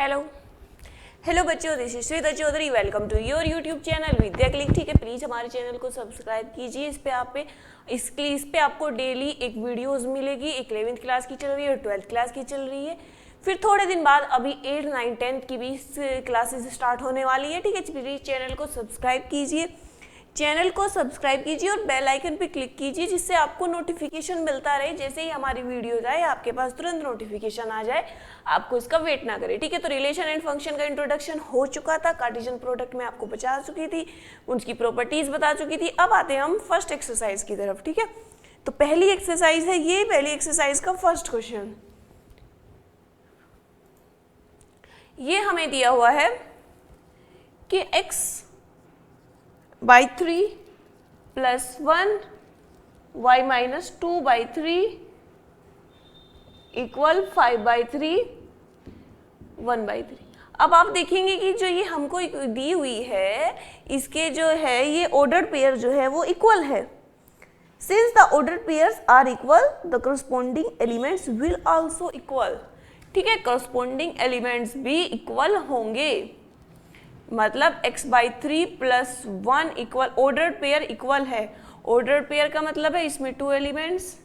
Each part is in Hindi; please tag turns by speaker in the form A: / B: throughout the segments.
A: हेलो हेलो बच्चों, this is Shweta Chaudhary. Welcome to your YouTube channel Vidya click. ठीक है, प्लीज़ हमारे चैनल को सब्सक्राइब कीजिए। इस पे आपको डेली एक वीडियोस मिलेगी। एक 11th क्लास की चल रही है और 12th क्लास की चल रही है। फिर थोड़े दिन बाद अभी 8, 9, 10th की भी क्लासेस स्टार्ट होने वाली है। ठीक है, प्लीज़ चैनल को सब्सक्राइब कीजिए और बेल आइकन पे क्लिक कीजिए, जिससे आपको नोटिफिकेशन मिलता रहे। जैसे ही हमारी वीडियो जाए आपके पास तुरंत नोटिफिकेशन आ जाए, आपको इसका वेट ना करें। ठीक है, तो रिलेशन एंड फंक्शन का इंट्रोडक्शन हो चुका था। कार्टेशियन प्रोडक्ट में आपको बता चुकी थी, उसकी प्रॉपर्टीज बता चुकी थी। अब आते हैं हम फर्स्ट एक्सरसाइज की तरफ। ठीक है, तो पहली एक्सरसाइज है ये। पहली एक्सरसाइज का फर्स्ट क्वेश्चन ये हमें दिया हुआ है कि x/3 + 1 y-2/3 = 5/3 1/3। अब आप देखेंगे कि जो ये हमको दी हुई है, इसके जो है ये ऑर्डर्ड पेयर जो है वो इक्वल है। Since the ordered pairs are equal, the corresponding elements will also equal. ठीक है, करस्पॉन्डिंग एलिमेंट्स भी इक्वल होंगे। मतलब x/3 + 1 equal, ordered pair equal है। ऑर्डर्ड पेयर का मतलब है इसमें 2 एलिमेंट्स,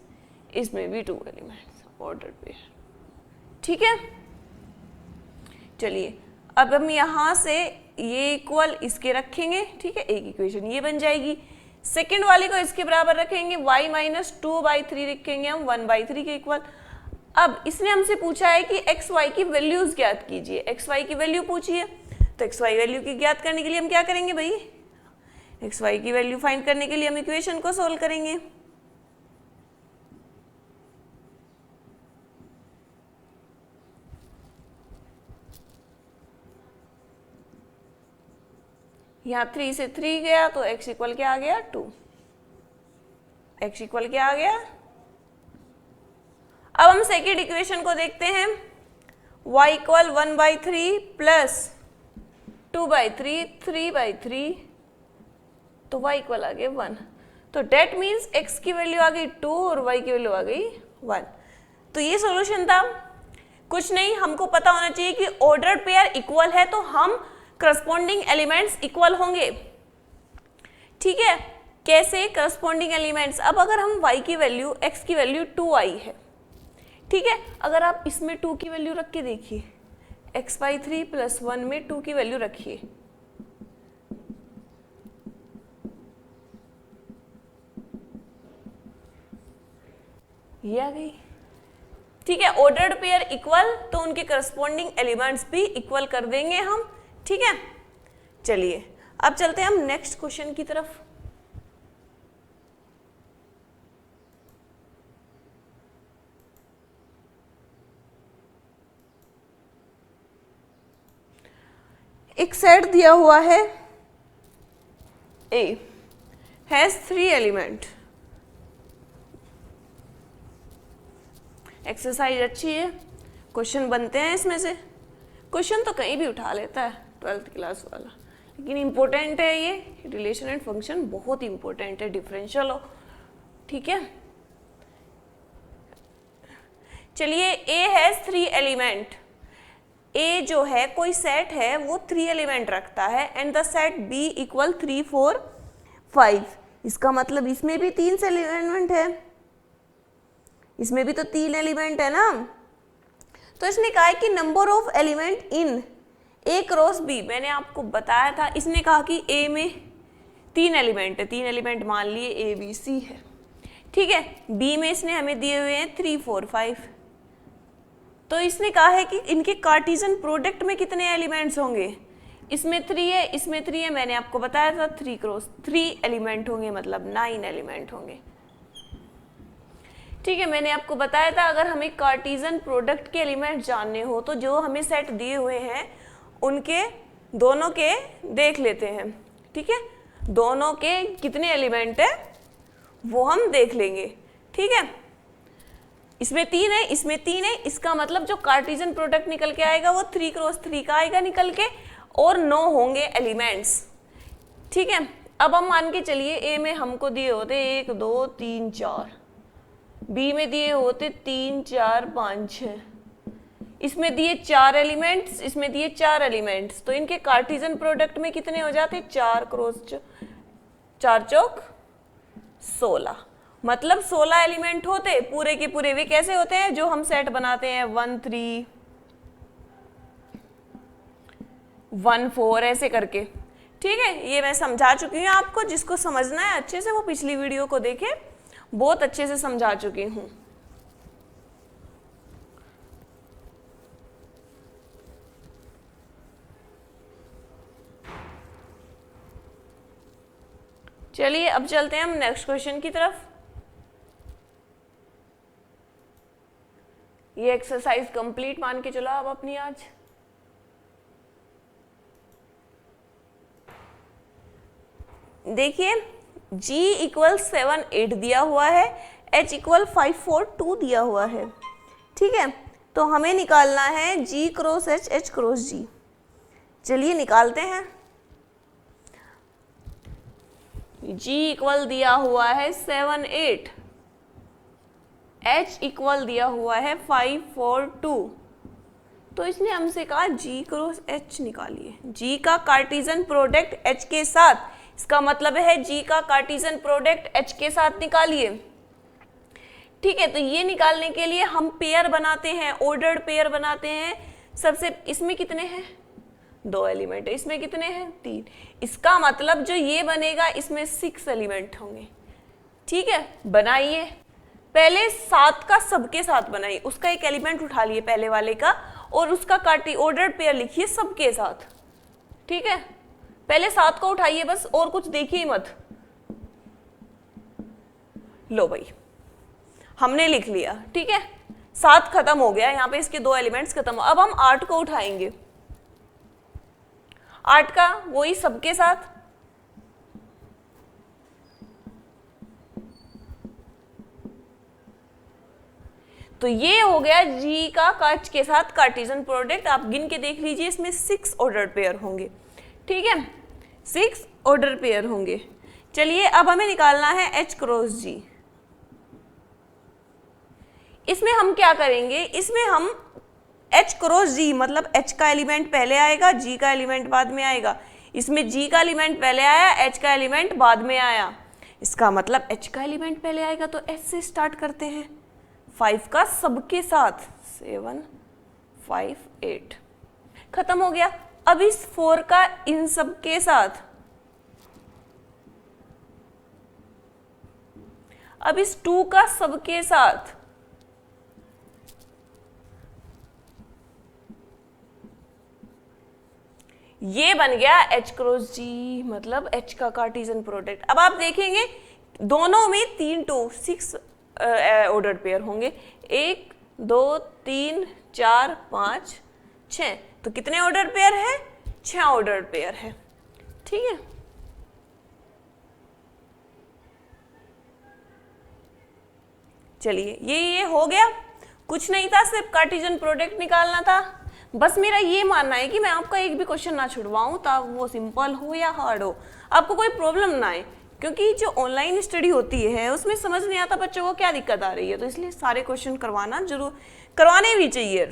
A: इसमें भी 2 एलिमेंट्स, ऑर्डर्ड पेयर। ठीक है, चलिए अब हम यहाँ से ये इक्वल इसके रखेंगे। ठीक है, एक इक्वेशन ये बन जाएगी। सेकेंड वाले को इसके बराबर रखेंगे, y-2/3 रखेंगे हम 1/3 के इक्वल। अब इसने हमसे पूछा है कि एक्स वाई की वैल्यूज ज्ञात कीजिए। एक्स वाई की वैल्यू पूछिए, तो एक्स वाई वैल्यू की ज्ञात करने के लिए हम क्या करेंगे भाई? एक्स वाई की वैल्यू फाइंड करने के लिए हम इक्वेशन को सोल्व करेंगे। यहाँ 3 से 3 गया तो x इक्वल क्या आ गया? 2। x इक्वल क्या आ गया? अब हम सेकेंड इक्वेशन को देखते हैं। y = 1/3 + 2/3 3/3, तो y इक्वल आ गया 1। तो डेट मीन्स x की वैल्यू आ गई 2 और y की वैल्यू आ गई 1। तो ये सॉल्यूशन था। कुछ नहीं, हमको पता होना चाहिए कि ऑर्डर्ड पेयर इक्वल है तो हम करस्पॉन्डिंग एलिमेंट्स इक्वल होंगे। ठीक है, कैसे करस्पॉन्डिंग एलिमेंट्स? अब अगर हम y की वैल्यू, x की वैल्यू 2i है। ठीक है, अगर आप इसमें 2 की वैल्यू रख के देखिए, x/3 + 1 में 2 की वैल्यू रखिए, ये आ गई। ठीक है, ऑर्डर्ड पेयर इक्वल तो उनके करस्पॉन्डिंग एलिमेंट्स भी इक्वल कर देंगे हम। ठीक है, चलिए अब चलते हैं हम नेक्स्ट क्वेश्चन की तरफ। एक सेट दिया हुआ है, A हैज 3 एलिमेंट। एक्सरसाइज अच्छी है, क्वेश्चन बनते हैं इसमें से। क्वेश्चन तो कहीं भी उठा लेता है 12th क्लास वाला, लेकिन इंपॉर्टेंट है ये। रिलेशन एंड फंक्शन बहुत इंपॉर्टेंट है, डिफरेंशियल हो। ठीक है, चलिए A हैज 3 एलिमेंट। A जो है कोई सेट है वो 3 एलिमेंट रखता है एंड द सेट B = 3, 4, 5। इसका मतलब इसमें भी 3 एलिमेंट है, इसमें भी तो 3 एलिमेंट है ना। तो इसने कहा है कि number of element in A cross B। मैंने आपको बताया था, इसने कहा कि A में 3 एलिमेंट है, 3 एलिमेंट मान लिए A, B, C है। ठीक है, B में इसने हमें दिए हुए हैं 3, 4, 5। तो इसने कहा है कि इनके कार्टेशियन प्रोडक्ट में कितने एलिमेंट्स होंगे? इसमें 3 है, इसमें 3 है। मैंने आपको बताया था 3 क्रॉस 3 एलिमेंट होंगे, मतलब 9 एलिमेंट होंगे। ठीक है, मैंने आपको बताया था अगर हमें कार्टेशियन प्रोडक्ट के एलिमेंट जानने हो तो जो हमें सेट दिए हुए हैं उनके दोनों के देख लेते हैं। ठीक है, दोनों के कितने एलिमेंट है वो हम देख लेंगे। ठीक है, इसमें 3 है, इसमें 3 है। इसका मतलब जो कार्टेशियन प्रोडक्ट निकल के आएगा वो 3 क्रॉस 3 का आएगा निकल के, और 9 होंगे एलिमेंट्स। ठीक है, अब हम मान के चलिए A में हमको दिए होते 1, 2, 3, 4, B में दिए होते 3, 4, 5, 6, इसमें दिए 4 एलिमेंट्स, इसमें दिए 4 एलिमेंट्स, तो इनके कार्टेशियन प्रोडक्ट में कितने हो जाते? 4 क्रॉस 4 चौक 16, मतलब 16 एलिमेंट होते पूरे के पूरे। वे कैसे होते हैं? जो हम सेट बनाते हैं 1 3 1 4 ऐसे करके। ठीक है, ये मैं समझा चुकी हूँ आपको। जिसको समझना है अच्छे से वो पिछली वीडियो को देखे, बहुत अच्छे से समझा चुकी हूँ। चलिए अब चलते हैं हम नेक्स्ट क्वेश्चन की तरफ। ये एक्सरसाइज कंप्लीट मान के चलो अब अपनी आज। देखिए G इक्वल 7 8 दिया हुआ है, H इक्वल 5 4 2 दिया हुआ है। ठीक है, तो हमें निकालना है G cross H, H cross G। चलिए निकालते हैं। G इक्वल दिया हुआ है 7 8, H इक्वल दिया हुआ है 5 4 2। तो इसने हमसे कहा G क्रॉस H निकालिए। G का कार्टेशियन प्रोडक्ट H के साथ, इसका मतलब है G का कार्टेशियन प्रोडक्ट H के साथ निकालिए। ठीक है, तो ये निकालने के लिए हम पेयर बनाते हैं, ऑर्डर्ड पेयर बनाते हैं। सबसे इसमें कितने हैं? 2 एलिमेंट, इसमें कितने हैं? 3। इसका मतलब जो ये बनेगा इसमें 6 एलिमेंट होंगे। ठीक है, बनाइए। पहले 7 का सबके साथ बनाइए, उसका एक एलिमेंट उठा लिए पहले वाले का और उसका ऑर्डर्ड पेयर लिखिए सबके साथ। ठीक है, पहले 7 को उठाइए बस, और कुछ देखिए मत। लो भाई, हमने लिख लिया। ठीक है, 7 खत्म हो गया, यहाँ पे इसके 2 एलिमेंट्स खत्म। अब हम 8 को उठाएंगे, 8 का वही सबके साथ। तो ये हो गया G का H के साथ कार्टेशियन प्रोडक्ट। आप गिन के देख लीजिए, इसमें 6 ऑर्डर पेयर होंगे। ठीक है, 6 ऑर्डर पेयर होंगे। चलिए अब हमें निकालना है H क्रॉस G। इसमें हम क्या करेंगे? इसमें हम H क्रॉस G, मतलब H का एलिमेंट पहले आएगा, G का एलिमेंट बाद में आएगा। इसमें G का एलिमेंट पहले आया, H का एलिमेंट बाद में आया। इसका मतलब H का एलिमेंट पहले आएगा, तो H से स्टार्ट करते हैं। 5 का सबके साथ 7 5 8 खत्म हो गया। अब इस 4 का इन सब के साथ, अब इस 2 का सबके साथ, ये बन गया H क्रॉस G, मतलब H का कार्टेशियन प्रोडक्ट। अब आप देखेंगे दोनों में 3 2 6 ऑर्डर्ड पेयर होंगे। 1 2 3 4 5 6, तो कितने ऑर्डर पेयर है? 6 ऑर्डर पेयर है। ठीक है, चलिए ये हो गया। कुछ नहीं था, सिर्फ कार्टेशियन प्रोडक्ट निकालना था। बस मेरा ये मानना है कि मैं आपका एक भी क्वेश्चन ना छुड़वाऊं, तब वो सिंपल हो या हार्ड हो, आपको कोई प्रॉब्लम ना आए। क्योंकि जो ऑनलाइन स्टडी होती है उसमें समझ नहीं आता बच्चों को क्या दिक्कत आ रही है, तो इसलिए सारे क्वेश्चन करवाने भी चाहिए।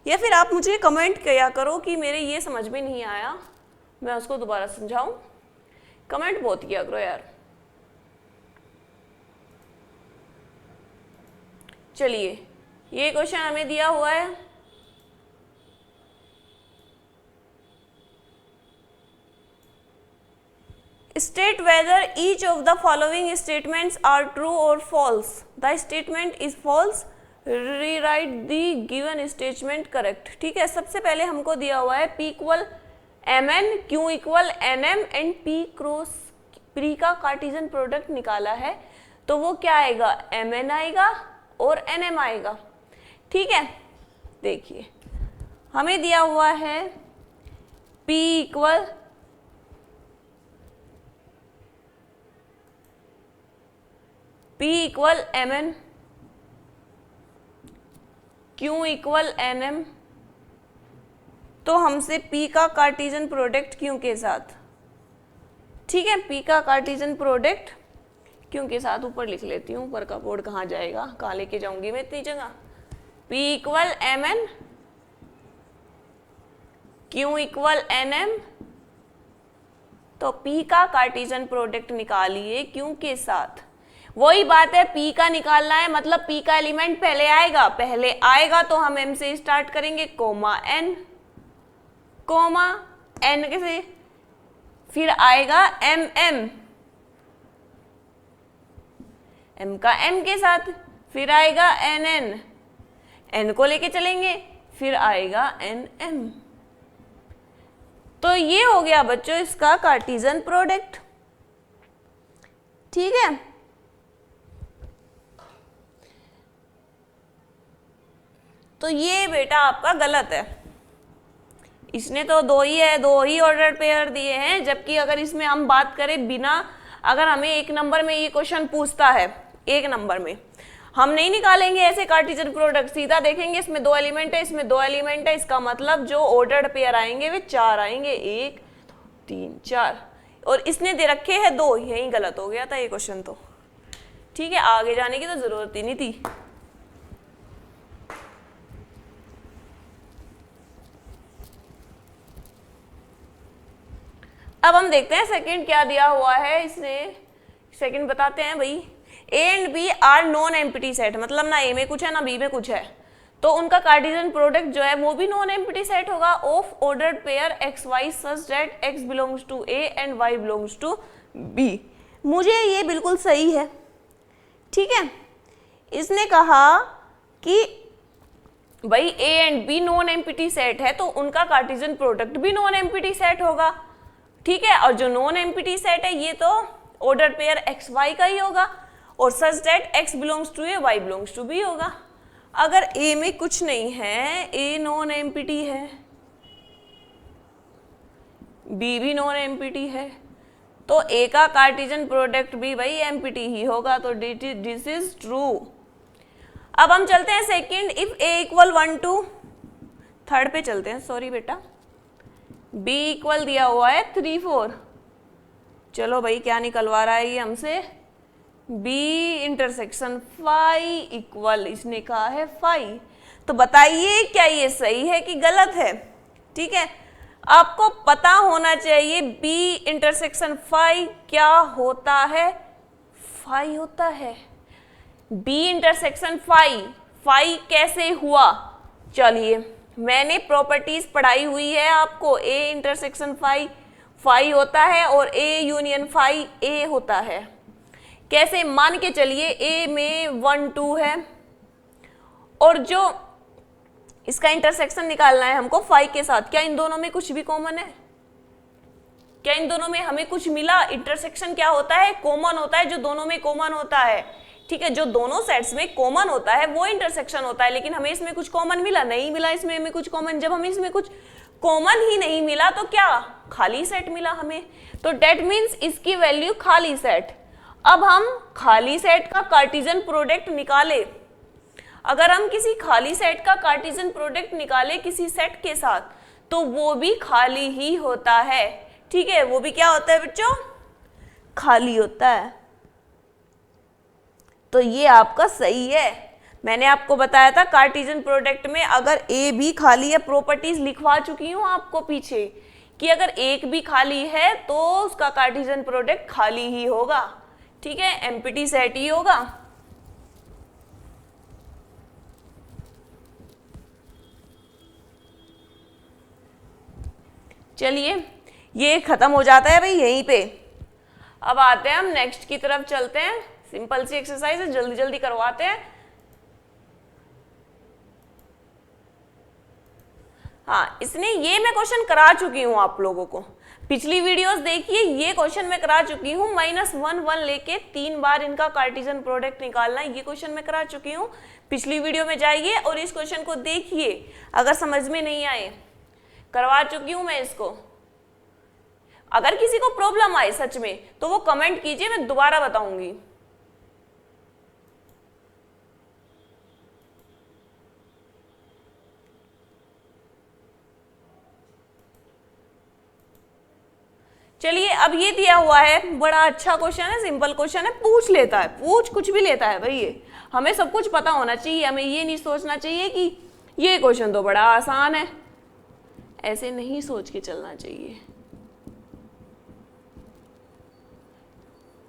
A: या फिर आप मुझे कमेंट किया करो कि मेरे ये समझ में नहीं आया, मैं उसको दोबारा समझाऊं। कमेंट बहुत किया करो यार। चलिए ये क्वेश्चन हमें दिया हुआ है। State whether each of the following statements are true or false. The statement is false. Rewrite the given statement correct. ठीक है, सबसे पहले हमको दिया हुआ है P equal Mn, Q equal Nm and P का कार्टेशियन प्रोडक्ट निकाला है, तो वो क्या आएगा? Mn आएगा और Nm आएगा। ठीक है, देखिए हमें दिया हुआ है P equal Mn, Q equal Nm। तो हमसे P का कार्टेशियन प्रोडक्ट Q के साथ, ठीक है, P का कार्टेशियन प्रोडक्ट Q के साथ ऊपर लिख लेती हूँ। ऊपर का बोर्ड कहाँ जाएगा, कहाँ लेके जाऊंगी मैं इतनी जगह। P equal Mn Q equal NM, तो P का कार्टेशियन प्रोडक्ट निकालिए Q के साथ। वही बात है, P का निकालना है मतलब P का एलिमेंट पहले आएगा तो हम M से स्टार्ट करेंगे, कोमा N से, फिर आएगा MM, M का M के साथ, फिर आएगा NN, N को लेके चलेंगे, फिर आएगा NM। तो ये हो गया बच्चों इसका कार्टेशियन प्रोडक्ट। ठीक है, तो ये बेटा आपका गलत है, इसने तो दो ही ऑर्डर पेयर दिए हैं, जबकि अगर इसमें हम बात करें बिना, अगर हमें एक नंबर में ये क्वेश्चन पूछता है, एक नंबर में हम नहीं निकालेंगे ऐसे कार्टेशियन प्रोडक्ट, सीधा देखेंगे इसमें 2 एलिमेंट है, इसमें 2 एलिमेंट है, इसका मतलब जो ऑर्डर्ड पेयर आएंगे वे 4 आएंगे, 1 2 3 4, और इसने दे रखे हैं 2, यही गलत हो गया था ये क्वेश्चन तो। ठीक है, आगे जाने की तो जरूरत ही नहीं थी। अब हम देखते हैं सेकंड क्या दिया हुआ है, इसने सेकंड बताते हैं भाई, A and B are non empty set, मतलब ना A में कुछ है ना B में कुछ है, तो उनका कार्टेशियन प्रोडक्ट जो है वो भी नॉन एम्प्टी सेट होगा of ordered pair X Y such that x belongs to A and y belongs to B। मुझे ये बिल्कुल सही है। ठीक है, इसने कहा कि भाई A and B non empty set है तो उनका कार्टेशियन प्रोडक्ट भी नॉन एम्प्टी सेट होगा। ठीक है, और जो नॉन एम्प्टी सेट है ये तो ऑर्डर पेयर एक्स वाई का ही होगा, और such that x belongs to A y belongs to B होगा। अगर A में कुछ नहीं है, A नॉन एम्प्टी है, B भी नॉन एम्प्टी है, तो A का कार्टेशियन प्रोडक्ट भी भाई एम्प्टी ही होगा, तो दिस इज ट्रू। अब हम चलते हैं second, if A equal 1 2, third पे चलते हैं, सॉरी बेटा, B इक्वल दिया हुआ है 3 4। चलो भाई क्या निकलवा रहा है ये हमसे, B इंटरसेक्शन फाई इक्वल, इसने कहा है फाई, तो बताइए क्या ये सही है कि गलत है। ठीक है, आपको पता होना चाहिए B इंटरसेक्शन फाई क्या होता है, फाई होता है। B इंटरसेक्शन फाई कैसे हुआ, चलिए मैंने प्रॉपर्टीज पढ़ाई हुई है आपको, A इंटरसेक्शन फाई होता है और A यूनियन फाई A होता है। कैसे, मान के चलिए A में 1 2 है और जो इसका इंटरसेक्शन निकालना है हमको फाई के साथ, क्या इन दोनों में कुछ भी कॉमन है, क्या इन दोनों में हमें कुछ मिला? इंटरसेक्शन क्या होता है, कॉमन होता है, जो दोनों में कॉमन होता है। ठीक है, जो दोनों सेट्स में कॉमन होता है वो इंटरसेक्शन होता है, लेकिन हमें इसमें कुछ कॉमन मिला नहीं मिला, इसमें हमें कुछ कॉमन, जब हमें इसमें कुछ कॉमन ही नहीं मिला तो क्या खाली सेट मिला हमें, तो डेट मीन्स इसकी वैल्यू खाली सेट। अब हम खाली सेट का कार्टेशियन प्रोडक्ट निकाले, अगर हम किसी खाली सेट का कार्टेशियन प्रोडक्ट निकाले किसी सेट के साथ तो वो भी खाली ही होता है। ठीक है, वो भी क्या होता है बच्चों, खाली होता है। तो ये आपका सही है, मैंने आपको बताया था कार्टेशियन प्रोडक्ट में अगर A भी खाली है, प्रॉपर्टीज लिखवा चुकी हूं आपको पीछे कि अगर एक भी खाली है तो उसका कार्टेशियन प्रोडक्ट खाली ही होगा। ठीक है, एम्प्टी सेट ही होगा। चलिए ये खत्म हो जाता है भाई यहीं पे। अब आते हैं हम नेक्स्ट की तरफ चलते हैं, सिंपल सी एक्सरसाइज है, जल्दी जल्दी करवाते हैं। हाँ, इसने ये मैं क्वेश्चन करा चुकी हूं आप लोगों को, पिछली वीडियोस देखिए, ये क्वेश्चन मैं करा चुकी हूँ, -1 लेके 3 बार इनका कार्टेशियन प्रोडक्ट निकालना, ये क्वेश्चन मैं करा चुकी हूँ। पिछली वीडियो में जाइए और इस क्वेश्चन को देखिए, अगर समझ में नहीं आए, करवा चुकी हूँ मैं इसको। अगर किसी को प्रॉब्लम आए सच में तो वो कमेंट कीजिए, मैं दोबारा बताऊंगी। चलिए, अब ये दिया हुआ है, बड़ा अच्छा क्वेश्चन है, सिंपल क्वेश्चन है, पूछ लेता है, पूछ कुछ भी लेता है भाई, ये हमें सब कुछ पता होना चाहिए, हमें ये नहीं सोचना चाहिए कि ये क्वेश्चन तो बड़ा आसान है। ऐसे नहीं सोच के चलना चाहिए,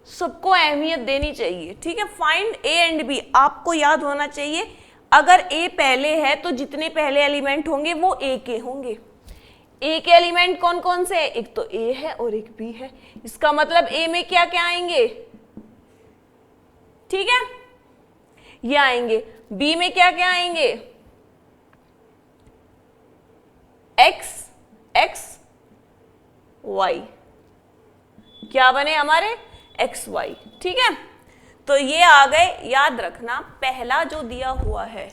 A: सबको अहमियत देनी चाहिए, ठीक है। फाइंड ए एंड बी, आपको याद होना चाहिए अगर ए पहले है तो जितने पहले एलिमेंट होंगे वो ए के होंगे। ए के एलिमेंट कौन कौन से हैं? एक तो ए है और एक बी है, इसका मतलब ए में क्या क्या आएंगे, ठीक है, ये आएंगे। बी में क्या क्या आएंगे, एक्स एक्स वाई, क्या बने हमारे एक्स वाई, ठीक है। तो ये आ गए, याद रखना पहला जो दिया हुआ है,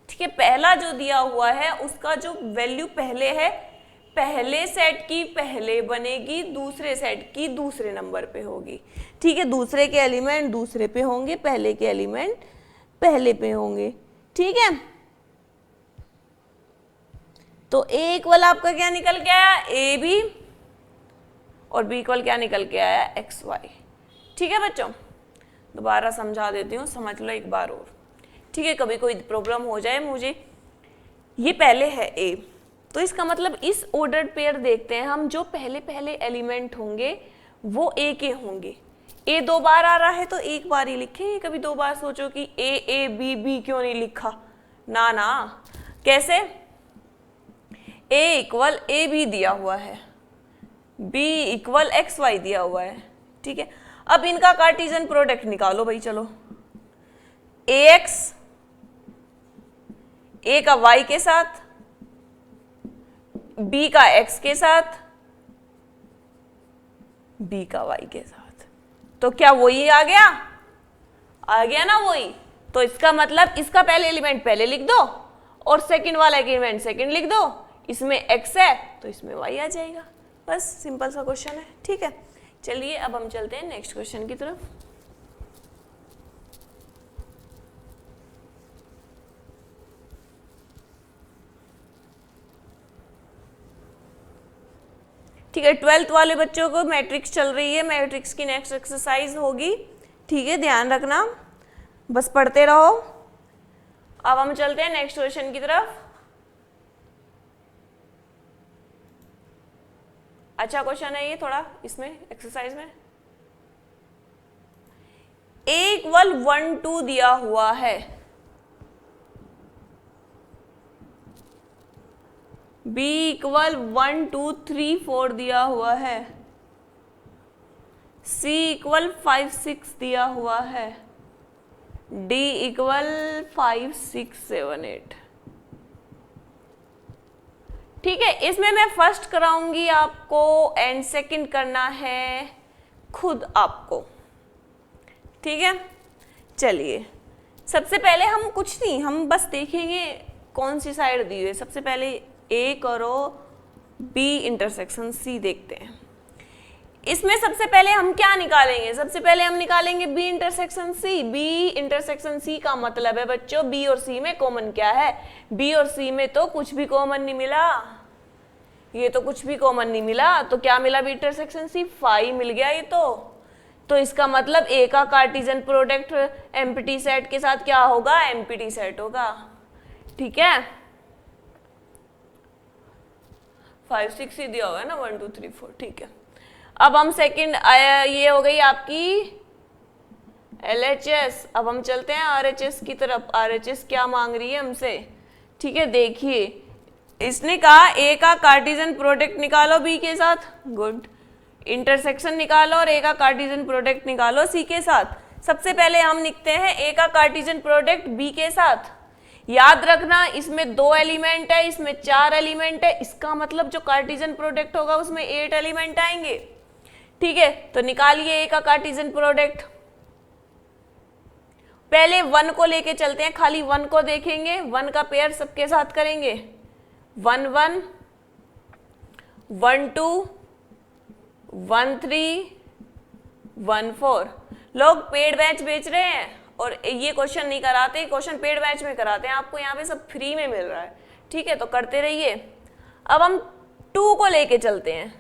A: ठीक है, पहला जो दिया हुआ है उसका जो वैल्यू पहले है, पहले सेट की पहले बनेगी, दूसरे सेट की दूसरे नंबर पे होगी, ठीक है। दूसरे के एलिमेंट दूसरे पे होंगे, पहले के एलिमेंट पहले पे होंगे, ठीक है। तो ए इक्वल आपका क्या निकल के आया, ए बी, और बी इक्वल क्या निकल के आया, एक्स वाई, ठीक है बच्चों। दोबारा समझा देती हूँ, समझ लो एक बार और, ठीक है। कभी कोई प्रॉब्लम हो जाए मुझे, ये पहले है ए, तो इसका मतलब इस ऑर्डर्ड पेयर देखते हैं हम, जो पहले पहले एलिमेंट होंगे वो ए के होंगे। ए 2 बार आ रहा है तो एक बार ही लिखेंगे, कभी 2 बार सोचो कि ए बी बी क्यों नहीं लिखा, ना ना, कैसे, ए इक्वल ए बी दिया हुआ है, बी इक्वल एक्स वाई दिया हुआ है, ठीक है। अब इनका कार्टेशियन प्रोडक्ट निकालो भाई, चलो, ए एक्स, ए का वाई के साथ, बी का एक्स के साथ, बी का वाई के साथ, तो क्या वही आ गया ना वही। तो इसका मतलब इसका पहले एलिमेंट पहले लिख दो और सेकंड वाला एलिमेंट सेकंड लिख दो, इसमें एक्स है तो इसमें वाई आ जाएगा, बस सिंपल सा क्वेश्चन है, ठीक है। चलिए अब हम चलते हैं नेक्स्ट क्वेश्चन की तरफ। ठीक है, 12th वाले बच्चों को मैट्रिक्स चल रही है, मैट्रिक्स की नेक्स्ट एक्सरसाइज होगी, ठीक है, ध्यान रखना, बस पढ़ते रहो। अब हम चलते हैं नेक्स्ट क्वेश्चन की तरफ। अच्छा क्वेश्चन है ये थोड़ा, इसमें एक्सरसाइज में ए इक्वल 1 2 दिया हुआ है, बी इक्वल 1 2 3 4 दिया हुआ है, सी इक्वल 5 6 दिया हुआ है, डी इक्वल 5 6 7 8, ठीक है। इसमें मैं फर्स्ट कराऊंगी आपको एंड सेकंड करना है खुद आपको, ठीक है। चलिए सबसे पहले हम कुछ नहीं, हम बस देखेंगे कौन सी साइड दी है। सबसे पहले ए करो, बी इंटरसेक्शन सी देखते हैं। इसमें सबसे पहले हम क्या निकालेंगे, सबसे पहले हम निकालेंगे B intersection C. B intersection C का मतलब है बच्चों बी और सी में कॉमन क्या है, बी और सी में तो कुछ भी कॉमन नहीं मिला, ये तो कुछ भी कॉमन नहीं मिला, तो क्या मिला बी इंटरसेक्शन सी, 5 मिल गया ये तो इसका मतलब ए का कार्टेशियन प्रोडक्ट एम्प्टी सेट के साथ क्या होगा, एम्प्टी सेट होगा, ठीक है। 5 6 ही दिया हुआ है ना, 1 2 3 4, ठीक है। अब हम सेकंड, ये हो गई आपकी LHS। अब हम चलते हैं RHS की तरफ। RHS क्या मांग रही है हमसे, ठीक है। देखिए इसने कहा ए का कार्टेशियन प्रोडक्ट निकालो बी के साथ, गुड, इंटरसेक्शन निकालो और ए का कार्टेशियन प्रोडक्ट निकालो सी के साथ। सबसे पहले हम लिखते हैं ए का कार्टेशियन प्रोडक्ट बी के साथ। याद रखना इसमें 2 एलिमेंट है, इसमें 4 एलिमेंट है, इसका मतलब जो कार्टेशियन प्रोडक्ट होगा उसमें 8 एलिमेंट आएंगे, ठीक है। तो निकालिए ए का कार्टेशियन प्रोडक्ट। पहले 1 को लेके चलते हैं, खाली 1 को देखेंगे, 1 का पेयर सबके साथ करेंगे, 1 1 1 2 1 3 1 4। लोग पेड बैच बेच रहे हैं और ये क्वेश्चन नहीं कराते, क्वेश्चन पेड बैच में कराते हैं, आपको यहाँ पे सब फ्री में मिल रहा है, ठीक है, तो करते रहिए। अब हम 2 को लेके चलते हैं,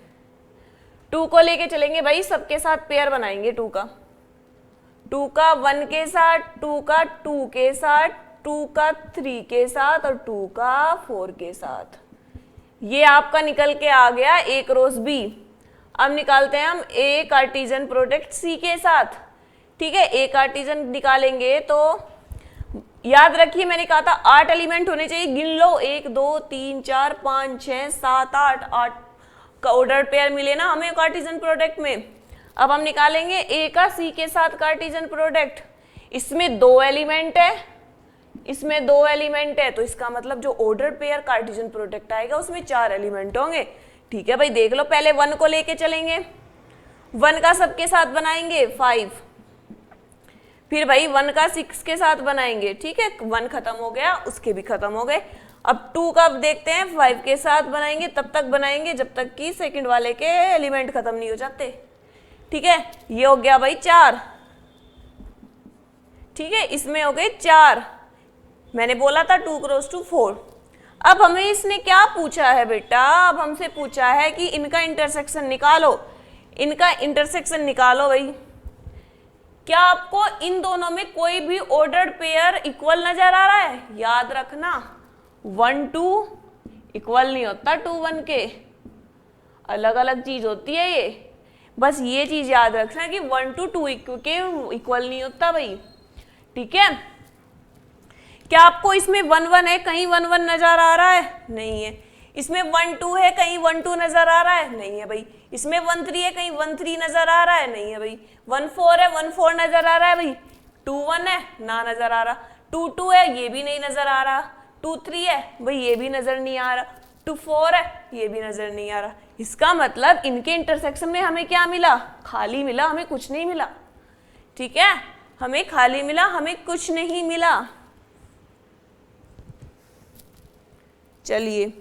A: 2 को लेके चलेंगे भाई, सबके साथ पेयर बनाएंगे 2 का 1 के साथ, 2 का 2 के साथ, 2 का 3 के साथ और 2 का 4 के साथ। ये आपका निकल के आ गया ए क्रॉस बी। अब निकालते हैं हम ए कार्टेशियन प्रोडक्ट सी के साथ। ठीक है, ए कार्टेशियन निकालेंगे तो याद रखिए मैंने कहा था 8 एलिमेंट होने चाहिए, गिन लो 1 2 3 4 5 6 7 8 का ऑर्डर पेयर मिले ना हमें कार्टेशियन प्रोडक्ट में। अब हम निकालेंगे ए का सी के साथ कार्टेशियन प्रोडक्ट। इसमें 2 एलिमेंट है, इसमें 2 एलिमेंट है, तो इसका मतलब जो ऑर्डर पेयर कार्टेशियन प्रोडक्ट आएगा उसमें 4 एलिमेंट होंगे। ठीक है भाई, देख लो, पहले 1 को लेके चलेंगे, 1 का सबके साथ बनाएंगे 5, फिर भाई 1 का 6 के साथ बनाएंगे। ठीक है, 1 खत्म हो गया, उसके भी खत्म हो गए। अब 2 का देखते हैं, 5 के साथ बनाएंगे, तब तक बनाएंगे जब तक कि सेकंड वाले के एलिमेंट खत्म नहीं हो जाते। ठीक है, ये हो गया भाई 4। ठीक है, इसमें हो गए 4, मैंने बोला था 2 क्रॉस 2 4। अब हमें इसने क्या पूछा है बेटा, अब हमसे पूछा है कि इनका इंटरसेक्शन निकालो। इनका इंटरसेक्शन निकालो भाई। क्या आपको इन दोनों में कोई भी ऑर्डर्ड पेयर इक्वल नजर आ रहा है? याद रखना 1 2 इक्वल नहीं होता 2 1 के, अलग अलग चीज होती है ये। बस ये चीज याद रखना कि 1 2 2 के इक्वल नहीं होता भाई। ठीक है, क्या आपको इसमें 1 1 है, कहीं 1 1 नजर आ रहा है? नहीं है। इसमें 1 2 है, कहीं 1 2 नजर आ रहा है? नहीं है भाई। इसमें 1 3 है, कहीं 1 3 नजर आ रहा है? नहीं है भाई। 1 4 है, 1 4 नजर आ रहा है भाई? 2 1 है, ना नजर आ रहा। 2 2 है, ये भी नहीं नजर आ रहा। 2 3 है भाई, ये भी नजर नहीं आ रहा। 2 4 है, ये भी नजर नहीं आ रहा। इसका मतलब इनके इंटरसेक्शन में हमें क्या मिला? खाली मिला, हमें कुछ नहीं मिला। ठीक है, हमें खाली मिला, हमें कुछ नहीं मिला। चलिए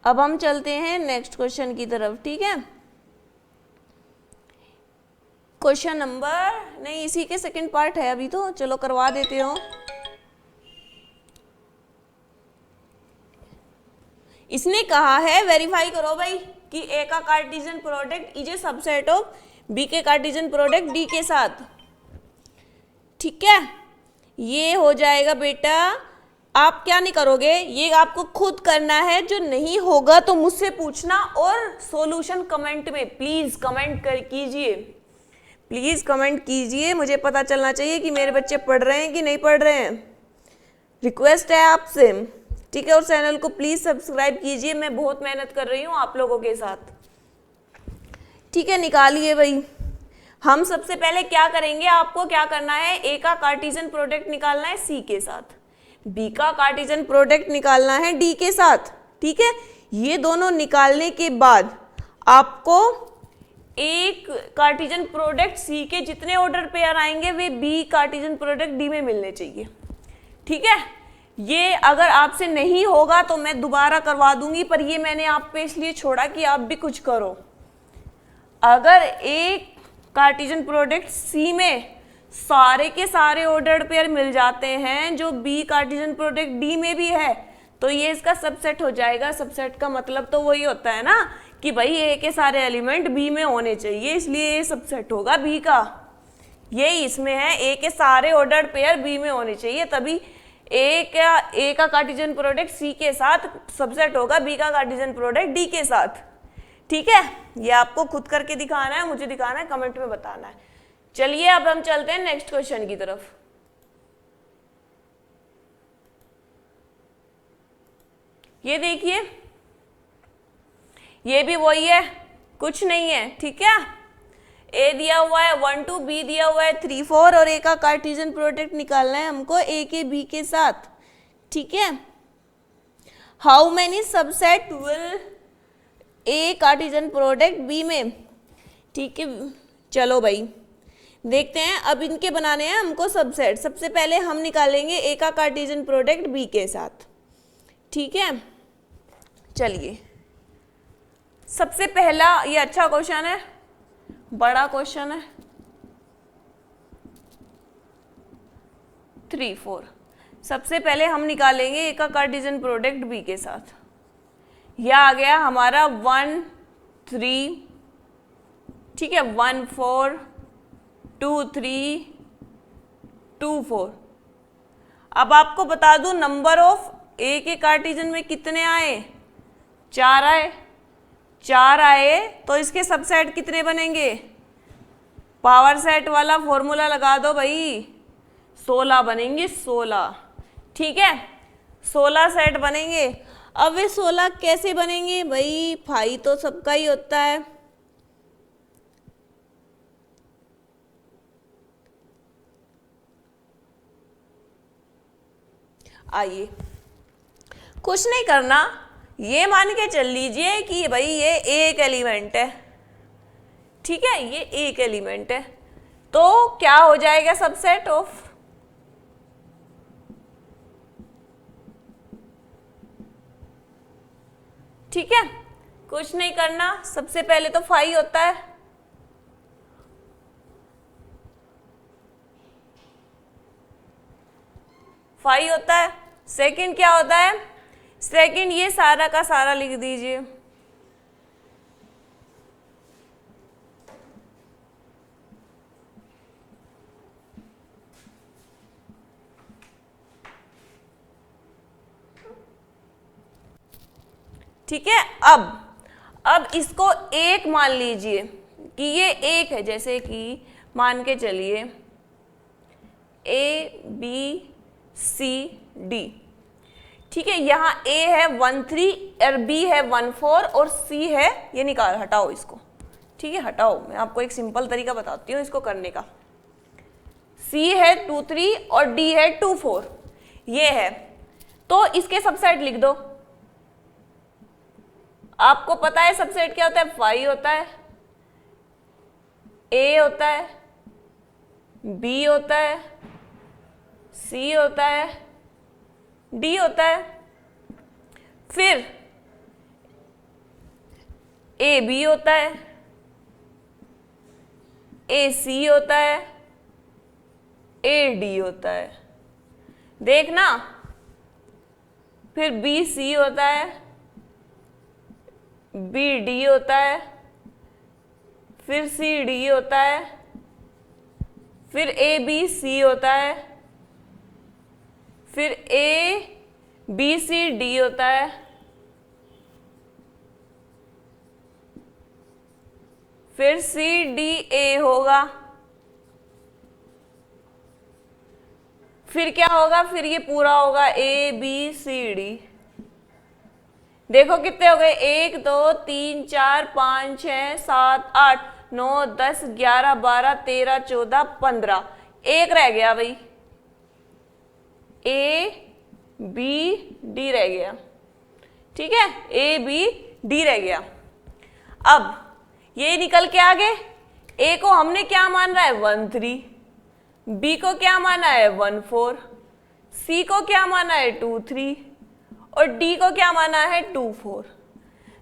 A: अब हम चलते हैं नेक्स्ट क्वेश्चन की तरफ। ठीक है, क्वेश्चन नंबर नहीं, इसी के सेकंड पार्ट है अभी, तो चलो करवा देते हो। इसने कहा है वेरीफाई करो भाई कि ए का cartesian product is a subset of B के कार्टेशियन प्रोडक्ट डी के साथ। ठीक है, ये हो जाएगा बेटा। आप क्या नहीं करोगे, ये आपको खुद करना है, जो नहीं होगा तो मुझसे पूछना, और सॉल्यूशन कमेंट में प्लीज कमेंट कर कीजिए, प्लीज कमेंट कीजिए, मुझे पता चलना चाहिए कि मेरे बच्चे पढ़ रहे हैं कि नहीं पढ़ रहे हैं। रिक्वेस्ट है आपसे। ठीक है, और चैनल को प्लीज सब्सक्राइब कीजिए, मैं बहुत मेहनत कर रही हूँ आप लोगों के साथ। ठीक है, निकालिए भाई। हम सबसे पहले क्या करेंगे, आपको क्या करना है, ए का कार्टेशियन प्रोडक्ट निकालना है सी के साथ, बी का कार्टेशियन प्रोडक्ट निकालना है डी के साथ। ठीक है, ये दोनों निकालने के बाद आपको एक कार्टेशियन प्रोडक्ट सी के जितने ऑर्डर पेयर आएंगे वे बी कार्टेशियन प्रोडक्ट डी में मिलने चाहिए। ठीक है, ये अगर आपसे नहीं होगा तो मैं दोबारा करवा दूंगी, पर ये मैंने आप पे इसलिए छोड़ा कि आप भी कुछ करो। अगर एक कार्टेशियन प्रोडक्ट सी में सारे के सारे ऑर्डर्ड पेयर मिल जाते हैं जो बी कार्टेशियन प्रोडक्ट डी में भी है, तो ये इसका सबसेट हो जाएगा। सबसेट का मतलब तो वही होता है ना कि भाई ए के सारे एलिमेंट बी में होने चाहिए, इसलिए ये सबसेट होगा बी का। यही इसमें है, ए के सारे ऑर्डर्ड पेयर बी में होने चाहिए, तभी ए का कार्टेशियन प्रोडक्ट सी के साथ सबसेट होगा बी का कार्टेशियन प्रोडक्ट डी के साथ। ठीक है, ये आपको खुद करके दिखाना है, मुझे दिखाना है, कमेंट में बताना है। चलिए अब हम चलते हैं नेक्स्ट क्वेश्चन की तरफ। ये देखिए, ये भी वही है, कुछ नहीं है। ठीक है, ए दिया हुआ है 1 2, बी दिया हुआ है 3 4, और ए का कार्टेशियन प्रोडक्ट निकालना है हमको ए के बी के साथ। ठीक है, how many subset will A cartesian product B में। ठीक है, चलो भाई देखते हैं। अब इनके बनाने हैं हमको सबसेट। सबसे पहले हम निकालेंगे ए का कार्टेशियन प्रोडक्ट बी के साथ। ठीक है, चलिए सबसे पहला, ये अच्छा क्वेश्चन है, बड़ा क्वेश्चन है, 3 4। सबसे पहले हम निकालेंगे ए का कार्टेशियन प्रोडक्ट बी के साथ। यह आ गया हमारा 1 3, ठीक है, 1 4 2 3 2 4। अब आपको बता दूं नंबर ऑफ ए के कार्टेशियन में कितने आए, 4 आए। 4 आए तो इसके सबसेट कितने बनेंगे, पावर सेट वाला फॉर्मूला लगा दो भाई, 16 बनेंगे, 16। ठीक है, 16 सेट बनेंगे। अब वे 16 कैसे बनेंगे भाई, फाई तो सबका ही होता है। आइए, कुछ नहीं करना, ये मान के चल लीजिए कि भाई ये एक एलिमेंट है। ठीक है, ये एक एलिमेंट है, तो क्या हो जाएगा सबसेट ऑफ, ठीक है, कुछ नहीं करना, सबसे पहले तो फाई होता है, फाई होता है। सेकंड क्या होता है, सेकंड ये सारा का सारा लिख दीजिए, ठीक है। अब इसको एक मान लीजिए कि ये एक है, जैसे कि मान के चलिए A B C D। ठीक है, यहाँ A है 1 3 और B है 1 4 और C है, ये निकाल, हटाओ इसको। ठीक है, हटाओ, मैं आपको एक सिंपल तरीका बताती हूँ इसको करने का। C है 2 3 और D है 2 4, ये है, तो इसके सबसेट लिख दो। आपको पता है सबसेट क्या होता है, फाई होता है, A होता है, B होता है, C होता है, D होता है, फिर AB होता है, AC होता है, AD होता है, देखना, फिर BC होता है, BD होता है, फिर CD होता है, फिर ABC होता है, फिर ABCD होता है, फिर CDA होगा, फिर क्या होगा, फिर ये पूरा होगा ABCD। देखो कितने हो गए, 1 2 3 4 5 6 7 8 9 10 11 12 13 14 15, एक रह गया भाई, ABD रह गया। ठीक है, ABD रह गया। अब ये निकल के आगे, A को हमने क्या मान रहा है 1 3, B को क्या माना है 1 4, C को क्या माना है 2 3 और D को क्या माना है 2 4।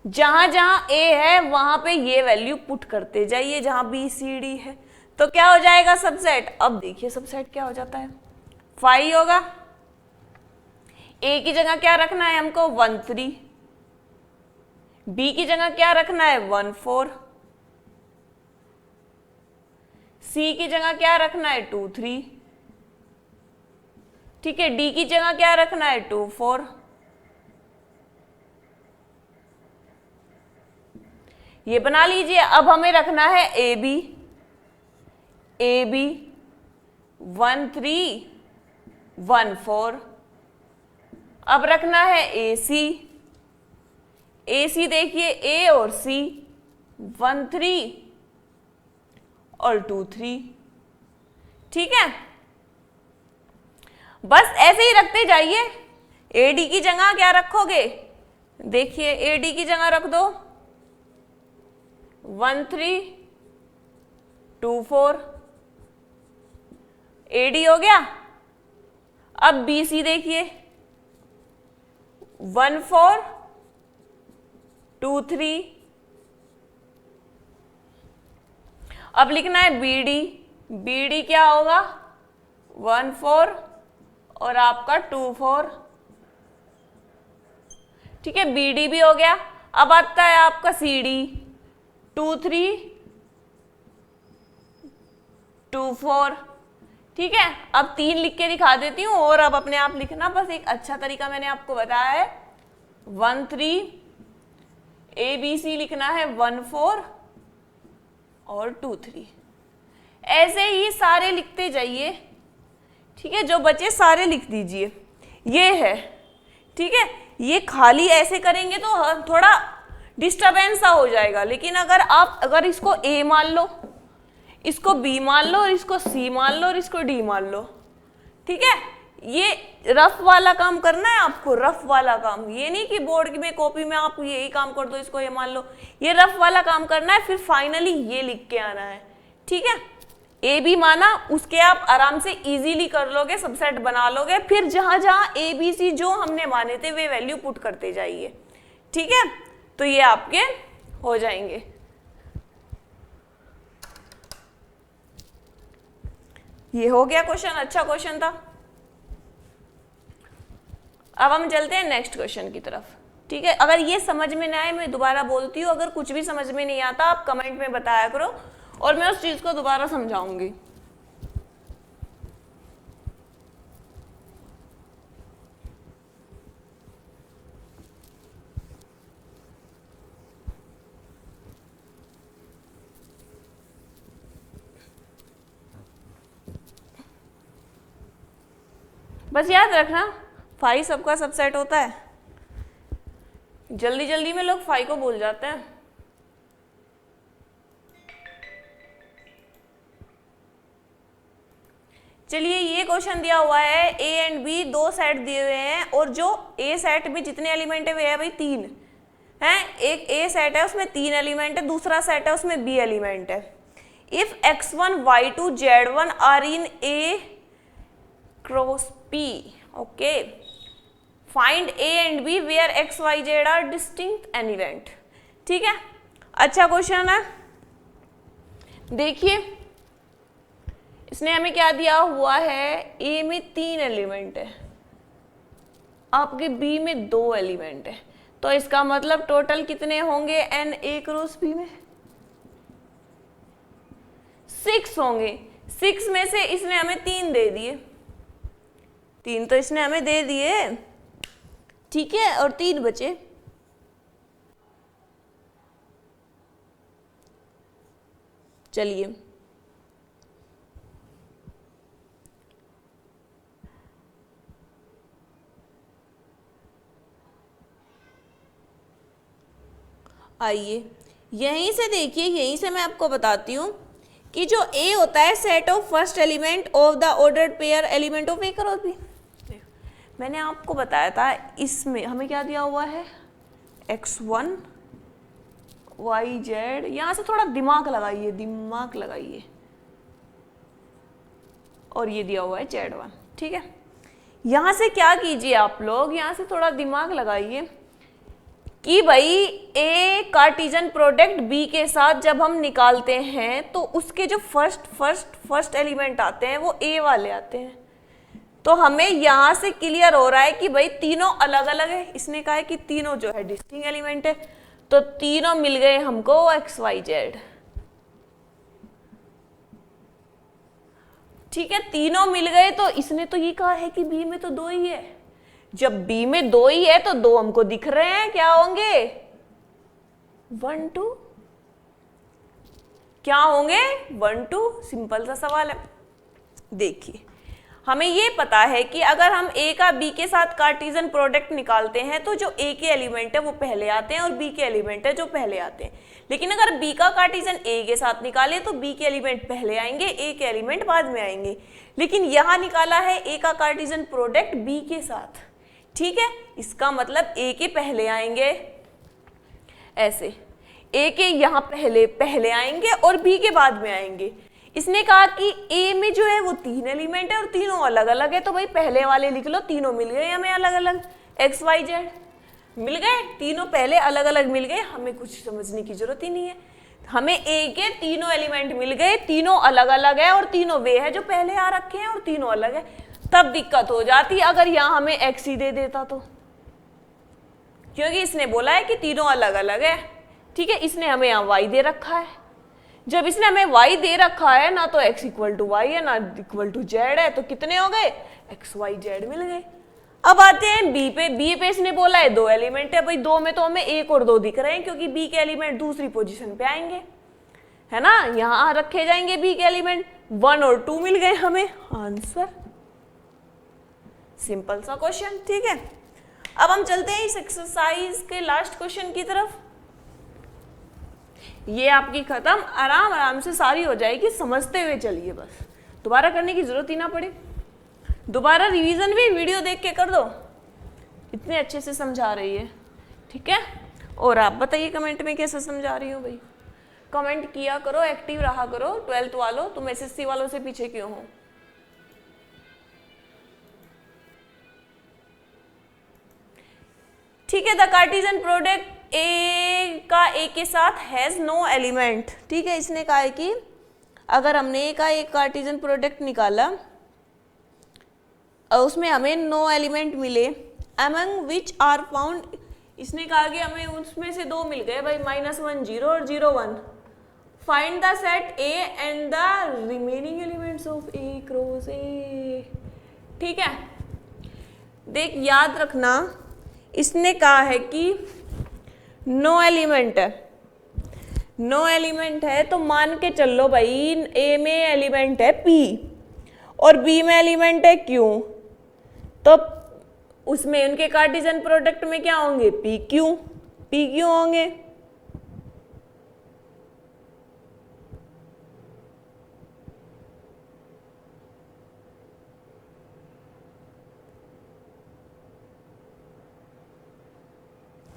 A: जहां जहां A है वहां पे ये वैल्यू पुट करते जाइए, जहां B C D है, तो क्या हो जाएगा सबसेट। अब देखिए सबसेट क्या हो जाता है, फाई होगा, A की जगह क्या रखना है हमको 1 3, B की जगह क्या रखना है 1 4, C की जगह क्या रखना है 2 3, ठीक है, D की जगह क्या रखना है 2 4। ये बना लीजिए। अब हमें रखना है AB 1 3 1 4। अब रखना है AC देखिए A और C 1 3 और 2 3। ठीक है, बस ऐसे ही रखते जाइए। AD की जगह क्या रखोगे, देखिए AD की जगह रख दो 1 3 2 4, AD हो गया। अब BC देखिए 1 4 2 3। अब लिखना है BD क्या होगा 1 4 और आपका 2 4। ठीक है, BD भी हो गया। अब आता है आपका CD 2 3 2 4। ठीक है, अब 3 लिख के दिखा देती हूँ और अब अपने आप लिखना, बस एक अच्छा तरीका मैंने आपको बताया है। 1 3 ABC लिखना है 1 4 और 2 3, ऐसे ही सारे लिखते जाइए। ठीक है, जो बचे सारे लिख दीजिए। ये है, ठीक है, ये खाली ऐसे करेंगे तो थोड़ा डिस्टरबेंस सा हो जाएगा, लेकिन अगर इसको A मान लो, इसको B मान लो, और इसको C मान लो, और इसको D मान लो, ठीक है, ये रफ वाला काम करना है आपको, रफ वाला काम। ये नहीं कि बोर्ड में कॉपी में आप यही काम कर दो, इसको ये मान लो, ये रफ वाला काम करना है, फिर फाइनली ये लिख के आना है। ठीक है, ए बी माना, उसके आप आराम से इजीली कर लोगे, सबसेट बना लोगे, फिर जहां जहां ए बी सी जो हमने माने थे वे वैल्यू पुट करते जाइए। ठीक है, तो ये आपके हो जाएंगे। ये हो गया क्वेश्चन, अच्छा क्वेश्चन था। अब हम चलते हैं नेक्स्ट क्वेश्चन की तरफ। ठीक है, अगर ये समझ में ना आए मैं दोबारा बोलती हूँ, अगर कुछ भी समझ में नहीं आता आप कमेंट में बताया करो और मैं उस चीज को दोबारा समझाऊंगी। बस याद रखना फाई सबका सबसेट होता है। जल्दी जल्दी में लोग फाई को भूल जाते हैं। चलिए, ये क्वेश्चन दिया हुआ है ए एंड बी, दो सेट दिए हुए हैं और जो ए सेट में जितने एलिमेंट है वे है भाई 3 हैं। एक ए सेट है उसमें 3 एलिमेंट है, दूसरा सेट है उसमें बी एलिमेंट है। If x1 y2 z1 are in A cross p, okay, find A and B where x y z are distinct element. ठीक है, अच्छा क्वेश्चन है। देखिए, इसने हमें क्या दिया हुआ है, ए में 3 एलिमेंट है, आपके बी में 2 एलिमेंट है, तो इसका मतलब टोटल कितने होंगे एन ए क्रॉस बी में? 6 होंगे। 6 में से इसने हमें 3 दे दिए, 3 तो इसने हमें दे दिए, ठीक है, और 3 बचे। चलिए, आइए यहीं से देखिए, यहीं से मैं आपको बताती हूँ कि जो A होता है set of first element of the ordered pair element of A cross B. मैंने आपको बताया था इसमें हमें क्या दिया हुआ है, x1 yz, यहाँ से थोड़ा दिमाग लगाइए, दिमाग लगाइए, और ये दिया हुआ है z1। ठीक है, यहाँ से क्या कीजिए आप लोग, यहाँ से थोड़ा दिमाग लगाइए कि भाई ए कार्टिजन प्रोडक्ट बी के साथ जब हम निकालते हैं तो उसके जो फर्स्ट एलिमेंट आते हैं वो ए वाले आते हैं। तो हमें यहां से क्लियर हो रहा है कि भाई तीनों अलग अलग है। इसने कहा है कि तीनों जो है डिस्टिंक्ट एलिमेंट है, तो तीनों मिल गए हमको एक्स वाई जेड। ठीक है, तीनों मिल गए, तो इसने तो ये कहा है कि बी में तो 2 ही है। जब बी में 2 ही है तो 2 हमको दिख रहे हैं, क्या होंगे 1 2, क्या होंगे 1 2। सिंपल सा सवाल है। देखिए, हमें ये पता है कि अगर हम ए का बी के साथ कार्टिजन प्रोडक्ट निकालते हैं तो जो ए के एलिमेंट है वो पहले आते हैं और बी के एलिमेंट है जो पहले आते हैं। लेकिन अगर बी का कार्टिजन ए के साथ निकाले तो बी के एलिमेंट पहले आएंगे, ए के एलिमेंट बाद में आएंगे। लेकिन यहां निकाला है ए का कार्टिजन प्रोडक्ट बी के साथ, ठीक है, इसका मतलब ए के पहले आएंगे, ऐसे ए के यहां पहले आएंगे और बी के बाद में आएंगे। इसने कहा कि ए में जो है वो 3 एलिमेंट है और तीनों अलग अलग है, तो भाई पहले वाले लिख लो, तीनों मिल गए हमें अलग अलग, एक्स वाई जेड मिल गए, तीनों पहले अलग अलग मिल गए, हमें कुछ समझने की जरूरत ही नहीं है। हमें ए के तीनों एलिमेंट मिल गए, तीनों अलग अलग है और तीनों वे है जो पहले आ रखे हैं और तीनों अलग है। तब दिक्कत हो जाती अगर यहां हमें एक्स ही दे देता तो, क्योंकि इसने बोला है कि तीनों अलग अलग है। ठीक है, इसने हमें यहां वाई दे रखा है, जब इसने हमें y दे रखा है ना, तो x इक्वल टू वाई है ना इक्वल टू जेड है, तो कितने हो गए, एक्स वाई जेड मिल गए। अब आते हैं बी पे इसने बोला है 2 एलिमेंट है, भाई 2 में तो हमें 1 और 2 दिख रहे हैं क्योंकि बी के एलिमेंट दूसरी पोजीशन पे आएंगे, है ना, यहां रखे जाएंगे बी के एलिमेंट, 1 और 2 मिल गए हमें, आंसर। सिंपल सा क्वेश्चन, ठीक है। अब हम चलते हैं इस एक्सरसाइज के लास्ट क्वेश्चन की तरफ। ये आपकी खत्म, आराम आराम से सारी हो जाएगी, समझते हुए चलिए, बस दोबारा करने की जरूरत ही ना पड़े। दोबारा रिवीजन भी वीडियो देख के कर दो, इतने अच्छे से समझा रही है, ठीक है। और आप बताइए कमेंट में कैसे समझा रही हो भाई, कमेंट किया करो, एक्टिव रहा करो। 12th वालों, तुम एसएससी वालों से पीछे क्यों हो? ठीक है। द कार्टेशियन प्रोडक्ट ए का ए के साथ हैज नो एलिमेंट, ठीक है। इसने कहा है कि अगर हमने ए का एक कार्टेशियन प्रोडक्ट निकाला और उसमें हमें नो एलिमेंट मिले, अमंग विच आर फाउंड, इसने कहा कि हमें उसमें से 2 मिल गए भाई, -1 0 और 0 1। Find the set A and the remaining elements of A cross ए, ठीक है। देख याद रखना, इसने कहा है कि नो एलिमेंट है, नो एलिमेंट है तो मान के चल लो भाई ए में एलिमेंट है पी और बी में एलिमेंट है क्यू, तो उसमें उनके कार्टेशियन प्रोडक्ट में क्या होंगे, पी क्यू होंगे।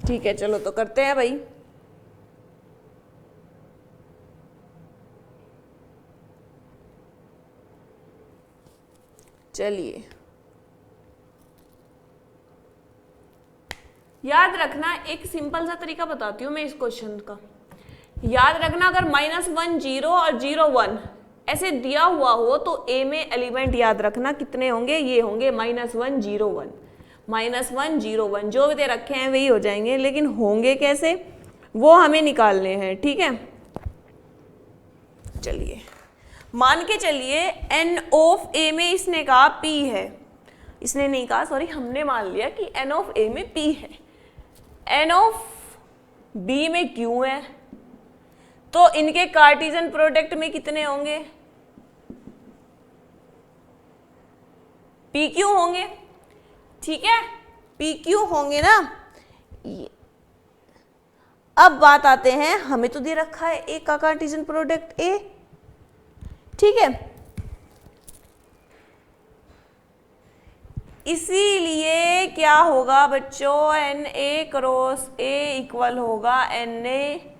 A: ठीक है, चलो तो करते हैं भाई। चलिए याद रखना, एक सिंपल सा तरीका बताती हूँ मैं इस क्वेश्चन का। याद रखना, अगर -1 0 और 0 1 ऐसे दिया हुआ हो तो ए में एलिमेंट याद रखना कितने होंगे, ये होंगे -1 0 1, -1 0 1 जो भी दे रखे हैं वही हो जाएंगे, लेकिन होंगे कैसे वो हमें निकालने हैं, ठीक है। चलिए मान के चलिए n ऑफ a में इसने कहा p है, इसने नहीं कहा, सॉरी, हमने मान लिया कि n ऑफ a में p है, n ऑफ b में q है, तो इनके कार्टेशियन प्रोडक्ट में कितने होंगे, p q होंगे, ठीक है, पी क्यू होंगे ना। अब बात आते हैं, हमें तो दे रखा है ए का कार्टेशियन प्रोडक्ट ए, ठीक है, इसीलिए क्या होगा बच्चों, N A cross A equal होगा एन ए,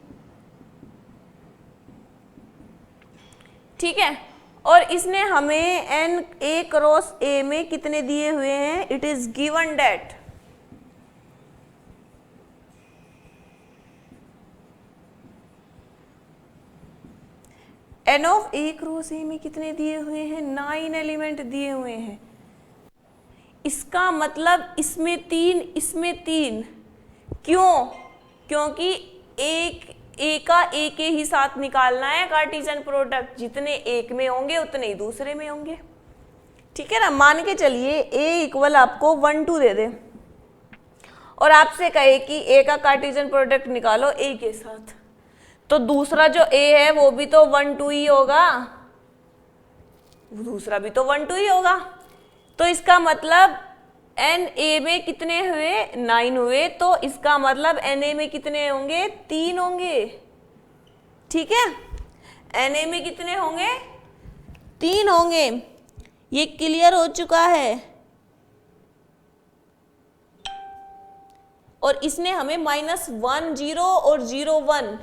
A: ठीक है। और इसने हमें एन ए क्रॉस ए में कितने दिए हुए हैं, it is given that N of A cross A में कितने दिए हुए हैं, 9 एलिमेंट दिए हुए हैं। इसका मतलब इसमें 3, इसमें 3, क्यों, क्योंकि एक ए का ए के ही साथ निकालना है कार्टेशियन प्रोडक्ट, जितने एक में होंगे उतने ही दूसरे में होंगे, ठीक है ना। मान के चलिए ए इक्वल आपको 1 2 दे दे और आपसे कहे कि ए का कार्टेशियन प्रोडक्ट निकालो ए के साथ, तो दूसरा जो ए है वो भी तो 1 2 ही होगा, दूसरा भी तो 1 2 ही होगा, तो इसका मतलब एन ए में कितने हुए, 9 हुए, तो इसका मतलब एन ए में कितने होंगे, 3 होंगे, ठीक है। एन ए में कितने होंगे, 3 होंगे, ये क्लियर हो चुका है। और इसने हमें -1 0 और 0 1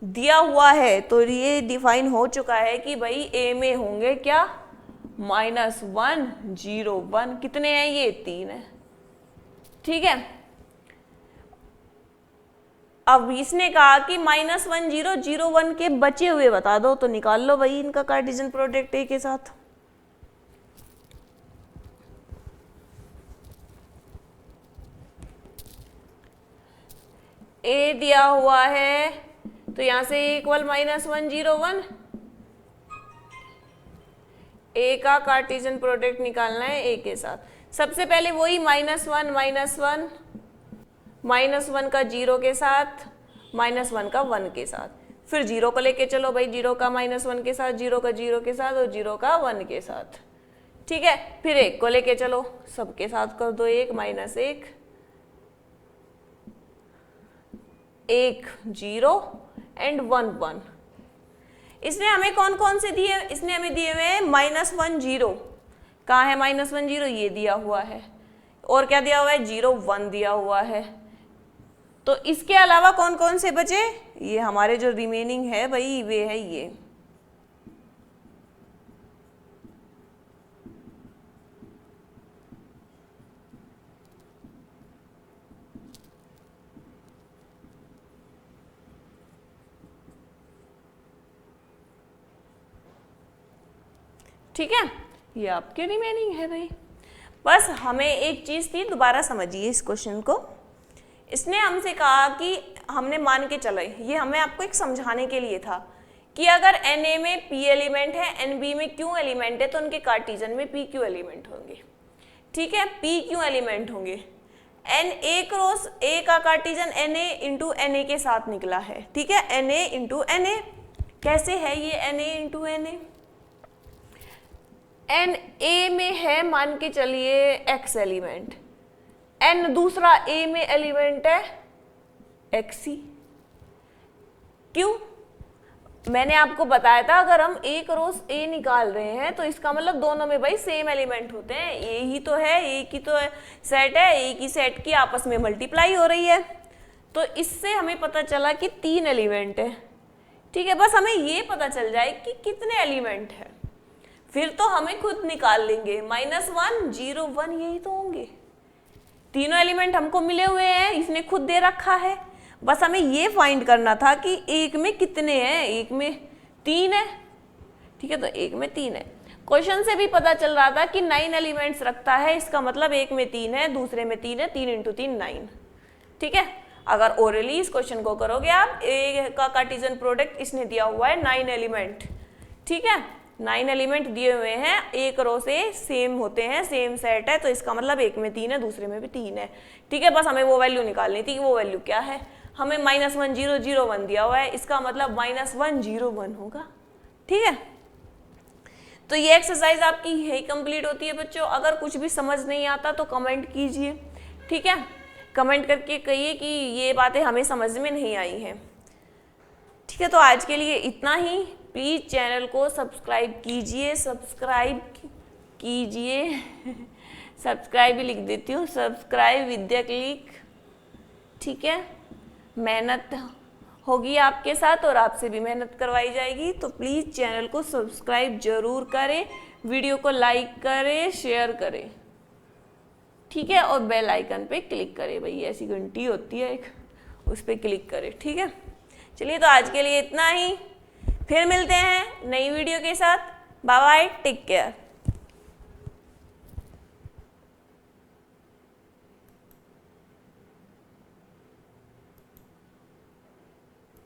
A: दिया हुआ है, तो ये डिफाइन हो चुका है कि भाई ए में होंगे क्या, -1 0 1, कितने हैं ये, 3 है, ठीक है। अब इसने कहा कि -1 0 0 1 के बचे हुए बता दो, तो निकाल लो भाई इनका कार्टेशियन प्रोडक्ट ए के साथ। ए दिया हुआ है तो यहाँ से a इक्वल -1 0 1, a का कार्टेशियन प्रोडक्ट निकालना है a के साथ। सबसे पहले वही -1 -1 का 0 के साथ, -1 का 1 के साथ, फिर 0 को लेके चलो भाई, 0 का -1 के साथ, 0 का 0 के साथ और 0 का 1 के साथ, ठीक है। फिर 1 को लेके चलो, सबके साथ कर दो 1 -1 1 0 एंड 1 1। इसने हमें कौन कौन से दिए, इसने हमें दिए हुए हैं -1 0, कहाँ है -1 0, ये दिया हुआ है, और क्या दिया हुआ है 0 1 दिया हुआ है। तो इसके अलावा कौन कौन से बचे, ये हमारे जो रिमेनिंग है भाई वे है ये। ठीक है, ये आपके रिमेनिंग है भाई। बस हमें एक चीज थी, दोबारा समझिए इस क्वेश्चन को। इसने हमसे कहा कि हमने मान के चले, ये हमें आपको एक समझाने के लिए था कि अगर Na में P एलिमेंट है, Nb में Q एलिमेंट है, तो उनके कार्टेशियन में PQ एलिमेंट होंगे, ठीक है, PQ एलिमेंट होंगे। Na क्रॉस A का कार्टेशियन Na इंटू Na के साथ निकला है, ठीक है, Na इंटू Na। कैसे है ये Na इंटू Na? Na में है मान के चलिए X एलिमेंट, N दूसरा A में एलिमेंट है Xc। क्यों? मैंने आपको बताया था अगर हम A क्रॉस A निकाल रहे हैं तो इसका मतलब दोनों में भाई सेम एलिमेंट होते हैं, A ही तो है, A की तो सेट है, A की सेट की आपस में मल्टीप्लाई हो रही है। तो इससे हमें पता चला कि 3 एलिमेंट है, ठीक है। बस हमें ये पता चल जाए कि कितने एलिमेंट है, फिर तो हमें खुद निकाल लेंगे। -1 0 1 यही तो होंगे, तीनों एलिमेंट हमको मिले हुए हैं, इसने खुद दे रखा है। बस हमें ये फाइंड करना था कि एक में कितने हैं, एक में 3 है, ठीक है, तो एक में 3 है। क्वेश्चन से भी पता चल रहा था कि 9 एलिमेंट्स रखता है, इसका मतलब एक में 3 है, दूसरे में 3 है, 3 × 3 9, ठीक है। अगर ओरली इस क्वेश्चन को करोगे आप, ए का कार्टेशियन प्रोडक्ट इसने दिया हुआ है 9 एलिमेंट, ठीक है, 9 एलिमेंट दिए हुए हैं, एक रो से सेम होते हैं, सेम सेट है, तो इसका मतलब एक में 3 है, दूसरे में भी 3 है, ठीक है। बस हमें वो वैल्यू निकालनी थी, वो वैल्यू क्या है, हमें -1 0 0 1 दिया हुआ है, इसका मतलब -1 0 1 होगा, ठीक है। तो ये एक्सरसाइज आपकी यही कंप्लीट होती है बच्चों। अगर कुछ भी समझ नहीं आता तो कमेंट कीजिए, ठीक है, कमेंट करके कहिए कि ये बातें हमें समझ में नहीं आई हैं, ठीक है। तो आज के लिए इतना ही। प्लीज़ चैनल को सब्सक्राइब कीजिए, सब्सक्राइब ही लिख देती हूँ, सब्सक्राइब विद्या क्लिक, ठीक है। मेहनत होगी आपके साथ और आपसे भी मेहनत करवाई जाएगी, तो प्लीज़ चैनल को सब्सक्राइब जरूर करें, वीडियो को लाइक करें, शेयर करें, ठीक है, और बेल आइकन पे क्लिक करें, भाई ऐसी घंटी होती है एक, उस पर क्लिक करें, ठीक है। चलिए, तो आज के लिए इतना ही, फिर मिलते हैं नई वीडियो के साथ। Bye bye, take care.